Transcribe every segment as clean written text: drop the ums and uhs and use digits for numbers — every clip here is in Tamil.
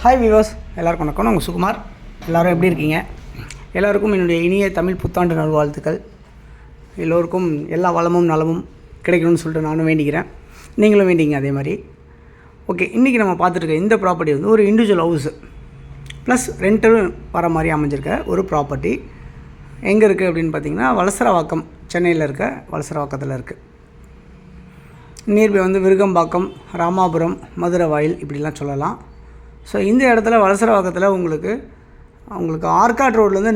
ஹாய் வியூவர்ஸ், எல்லாருக்கும் வணக்கம். நான் உங்கள் சுகுமார். எல்லோரும் எப்படி இருக்கீங்க? எல்லோருக்கும் என்னுடைய இனிய தமிழ் புத்தாண்டு நல்வாழ்த்துக்கள். எல்லோருக்கும் எல்லா வளமும் நலமும் கிடைக்கணும்னு சொல்லிட்டு நானும் வேண்டிக்கிறேன். நீங்களும் வேண்டிங்க அதே மாதிரி. ஓகே, இன்றைக்கி நம்ம பார்த்துருக்க இந்த ப்ராப்பர்ட்டி வந்து ஒரு இண்டிவிஜுவல் ஹவுஸு ப்ளஸ் ரெண்டலும் வர மாதிரி அமைஞ்சிருக்க ஒரு ப்ராப்பர்ட்டி. எங்கே இருக்குது அப்படின்னு பார்த்தீங்கன்னா, வலசரவாக்கம், சென்னையில் இருக்க வலசரவாக்கத்தில் இருக்குது. நியர்பை வந்து விருகம்பாக்கம், ராமாபுரம், மதுரை வாயில் இப்படிலாம் சொல்லலாம். ஸோ இந்த இடத்துல வலசரவாக்கத்தில் உங்களுக்கு ஆர்காட் ரோட்லேருந்து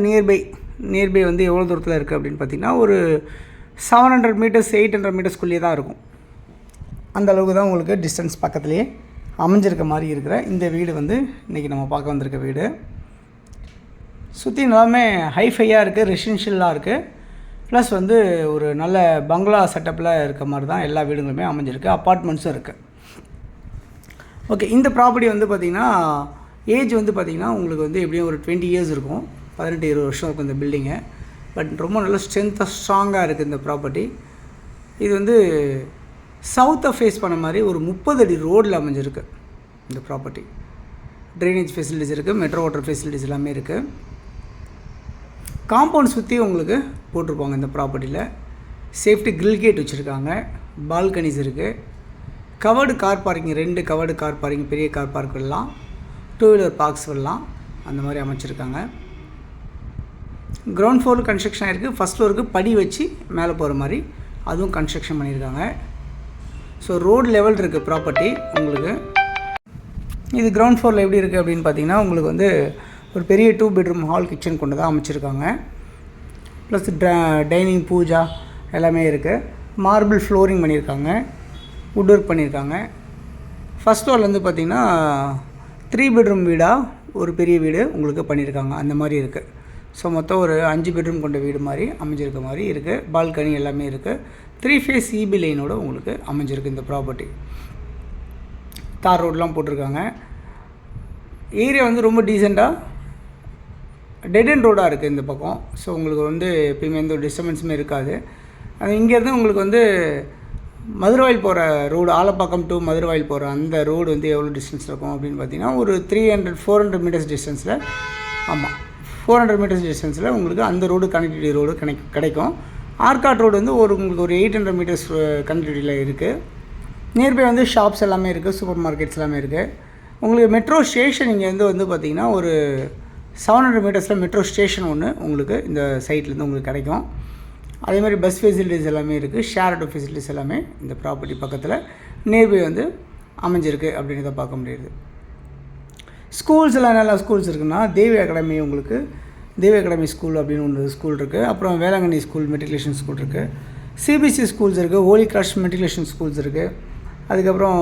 நியர்பை வந்து எவ்வளோ தூரத்தில் இருக்குது அப்படின்னு பார்த்திங்கன்னா, ஒரு 700 மீட்டர்ஸ் 800 மீட்டர்ஸ்குள்ளேயே தான் இருக்கும். அந்த அளவுக்கு தான் உங்களுக்கு டிஸ்டன்ஸ் பக்கத்துலேயே அமைஞ்சிருக்க மாதிரி இருக்கிற இந்த வீடு வந்து இன்றைக்கி நம்ம பார்க்க வந்திருக்க வீடு. சுற்றி எல்லாமே ஹைஃபையாக இருக்குது, ரெசிடென்ஷியலாக இருக்குது. ப்ளஸ் வந்து ஒரு நல்ல பங்களா செட்டப்பில் இருக்க மாதிரி தான் எல்லா வீடுகளுமே அமைஞ்சிருக்கு. அப்பார்ட்மெண்ட்ஸும் இருக்குது. ஓகே, இந்த ப்ராப்பர்ட்டி வந்து பார்த்திங்கன்னா ஏஜ் வந்து பார்த்திங்கன்னா உங்களுக்கு வந்து எப்படியும் ஒரு 20 இயர்ஸ் இருக்கும், 18-20 வருஷம் இருக்கும் இந்த பில்டிங்கு. பட் ரொம்ப நல்ல ஸ்ட்ராங்காக இருக்குது இந்த ப்ராப்பர்ட்டி. இது வந்து சவுத்தை ஃபேஸ் பண்ண மாதிரி ஒரு 30 அடி ரோடில் அமைஞ்சிருக்கு இந்த ப்ராப்பர்ட்டி. ட்ரைனேஜ் ஃபெசிலிட்டிஸ் இருக்குது, மெட்ரோ வாட்டர் ஃபெசிலிட்டிஸ் எல்லாமே இருக்குது. காம்பவுண்ட் சுற்றி உங்களுக்கு போட்டிருப்பாங்க இந்த ப்ராப்பர்ட்டியில். சேஃப்டி கிரில் கேட் வச்சுருக்காங்க, பால்கனிஸ் இருக்குது, covered car parking, 2 covered car parking, பெரிய கார் பார்க் விடலாம், 2 வீலர் பார்க்ஸ் விடலாம், அந்த மாதிரி அமைச்சிருக்காங்க. கிரவுண்ட் ஃப்ளோர் கன்ஸ்ட்ரக்ஷன் ஆகிருக்கு. ஃபஸ்ட் ஃப்ளோருக்கு படி வச்சு மேலே போகிற மாதிரி அதுவும் கன்ஸ்ட்ரக்ஷன் பண்ணியிருக்காங்க. ஸோ ரோடு லெவல் இருக்குது ப்ராப்பர்ட்டி உங்களுக்கு. இது கிரவுண்ட் ஃப்ளோரில் எப்படி இருக்குது அப்படின்னு பார்த்தீங்கன்னா, உங்களுக்கு வந்து ஒரு பெரிய 2 பெட்ரூம் ஹால் கிச்சன் கொண்டு தான் அமைச்சிருக்காங்க. ப்ளஸ் டைனிங் பூஜா எல்லாமே இருக்குது. மார்பிள் ஃப்ளோரிங் பண்ணியிருக்காங்க, வுட் ஒர்க் பண்ணியிருக்காங்க. ஃபஸ்ட் ஃப்ளோர்லேருந்து பார்த்திங்கன்னா 3 பெட்ரூம் வீடாக ஒரு பெரிய வீடு உங்களுக்கு பண்ணியிருக்காங்க. அந்த மாதிரி இருக்குது. ஸோ மொத்தம் ஒரு 5 பெட்ரூம் கொண்ட வீடு மாதிரி அமைஞ்சிருக்க மாதிரி இருக்குது. பால்கனி எல்லாமே இருக்குது. 3 ஃபேஸ் இபி லைனோடு உங்களுக்கு அமைஞ்சிருக்கு இந்த ப்ராப்பர்ட்டி. தார் ரோடெலாம் போட்டிருக்காங்க. ஏரியா வந்து ரொம்ப டீசெண்டாக டெட் அண்ட் ரோடாக இருக்குது இந்த பக்கம். ஸோ உங்களுக்கு வந்து எப்பயுமே எந்த ஒரு டிஸ்டர்பன்ஸுமே இருக்காது. அது இங்கேருந்து உங்களுக்கு வந்து மதுரவாயில் போகிற ரோடு, ஆலப்பாக்கம் டு மதுரவாயில் போகிற அந்த ரோடு வந்து எவ்வளோ டிஸ்டன்ஸ் இருக்கும் அப்படின்னு பார்த்தீங்கன்னா, ஒரு 400 மீட்டர்ஸ் டிஸ்டன்ஸில், ஆமாம் 400 மீட்டர்ஸ் டிஸ்டன்ஸில் உங்களுக்கு அந்த ரோடு கனெக்டிவிட்டி ரோடு கிடைக்கும். ஆர்காட் ரோடு வந்து உங்களுக்கு ஒரு 800 மீட்டர்ஸ் கனெக்டிவிட்டியில் இருக்குது. நியர்பை வந்து ஷாப்ஸ் எல்லாமே இருக்குது, சூப்பர் மார்க்கெட்ஸ் எல்லாமே இருக்குது. உங்களுக்கு மெட்ரோ ஸ்டேஷன் இங்கேருந்து வந்து பார்த்திங்கன்னா ஒரு 700 மீட்டர்ஸில் மெட்ரோ ஸ்டேஷன் ஒன்று உங்களுக்கு இந்த சைட்லேருந்து உங்களுக்கு கிடைக்கும். அதே மாதிரி பஸ் ஃபெசிலிட்டிஸ் எல்லாமே இருக்குது. ஷேர் ஆட்டோ ஃபெசிலிட்டிஸ் எல்லாமே இந்த ப்ராப்பர்ட்டி பக்கத்தில் நியர்பை வந்து அமைஞ்சிருக்கு அப்படின்றத பார்க்க முடியுது. ஸ்கூல்ஸ் எல்லாம் நல்லா ஸ்கூல்ஸ் இருக்குன்னா, தேவி அகாடமி, உங்களுக்கு தேவி அகாடமி ஸ்கூல் அப்படின்னு ஒன்று ஸ்கூல் இருக்குது. அப்புறம் வேளாங்கண்ணி ஸ்கூல் மெட்ரிகுலேஷன் ஸ்கூல் இருக்குது. சிபிஎஸ்சி ஸ்கூல்ஸ் இருக்குது. ஹோலி கிராஸ் மெட்ரிகுலேஷன் ஸ்கூல்ஸ் இருக்குது. அதுக்கப்புறம்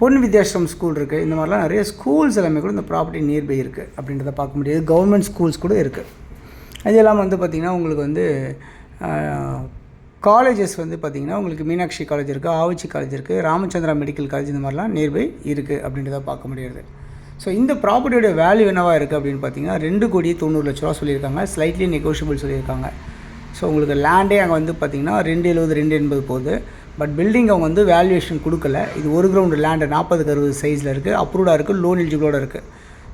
பொன் வித்யாசிரம் ஸ்கூல் இருக்குது. இந்த மாதிரிலாம் நிறைய ஸ்கூல்ஸ் எல்லாமே கூட இந்த ப்ராப்பர்ட்டி நியர்பை இருக்குது அப்படின்றத பார்க்க முடியாது. கவர்மெண்ட் ஸ்கூல்ஸ் கூட இருக்குது. அது எல்லாம் வந்து பார்த்திங்கன்னா உங்களுக்கு வந்து காலேஜஸ் வந்து பார்த்திங்கன்னா உங்களுக்கு மீனாட்சி காலேஜ் இருக்குது, ஆவச்சி காலேஜ் இருக்குது, ராமச்சந்திரா மெடிக்கல் காலேஜ், இந்த மாதிரிலாம் நியர்பை இருக்குது அப்படின்றத பார்க்க முடியாது. ஸோ இந்த ப்ராப்பர்ட்டியோட வேல்யூ என்னவாக இருக்குது அப்படின்னு பார்த்தீங்கன்னா, 2,90,00,000 சொல்லியிருக்காங்க. ஸ்லைட்லி நெகோஷியபிள் சொல்லியிருக்காங்க. ஸோ உங்களுக்கு லேண்டே அங்கே வந்து பார்த்திங்கன்னா 270 280 போகுது. பட் பில்டிங் அவங்க வந்து வேல்யூவேஷன் கொடுக்கல. இது ஒரு கிரவுண்டு லேண்டு 40-60 சைஸில் இருக்குது, அப்ரூவ்டாக இருக்குது, லோன் எலிஜிபிளோடு இருக்குது.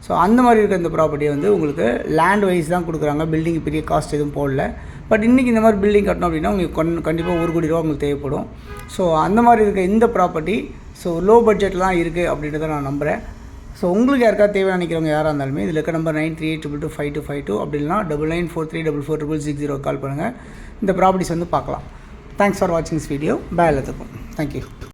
ஸோ அந்த மாதிரி இருக்க இந்த ப்ராப்பர்ட்டியை வந்து உங்களுக்கு லேண்ட் வைஸ் தான் கொடுக்குறாங்க. பில்டிங் பெரிய காஸ்ட் எதுவும் போடல. பட் இன்றைக்கி இந்த மாதிரி பில்டிங் கட்டணும் அப்படின்னா உங்களுக்கு கண்டிப்பாக 1 கோடி ரூபா உங்களுக்கு தேவைப்படும். ஸோ அந்த மாதிரி இருக்க இந்த ப்ராப்பர்ட்டி ஸோ லோ பட்ஜெட்டில் தான் இருக்குது அப்படின்றத நான் நம்புகிறேன். ஸோ உங்களுக்கு யாருக்காவது தேவை நினைக்கிறவங்க யாராக இருந்தாலுமே இதில் இருக்க நம்பர் 9382225252 அப்படின்னா 99434460 கால் பண்ணுங்கள். இந்த ப்ராப்பர்ட்டிஸ் வந்து பார்க்கலாம். தேங்க்ஸ் ஃபார் வாட்சிங் திஸ் வீடியோ. பாய் எல்லாத்துக்கும். தேங்க்யூ.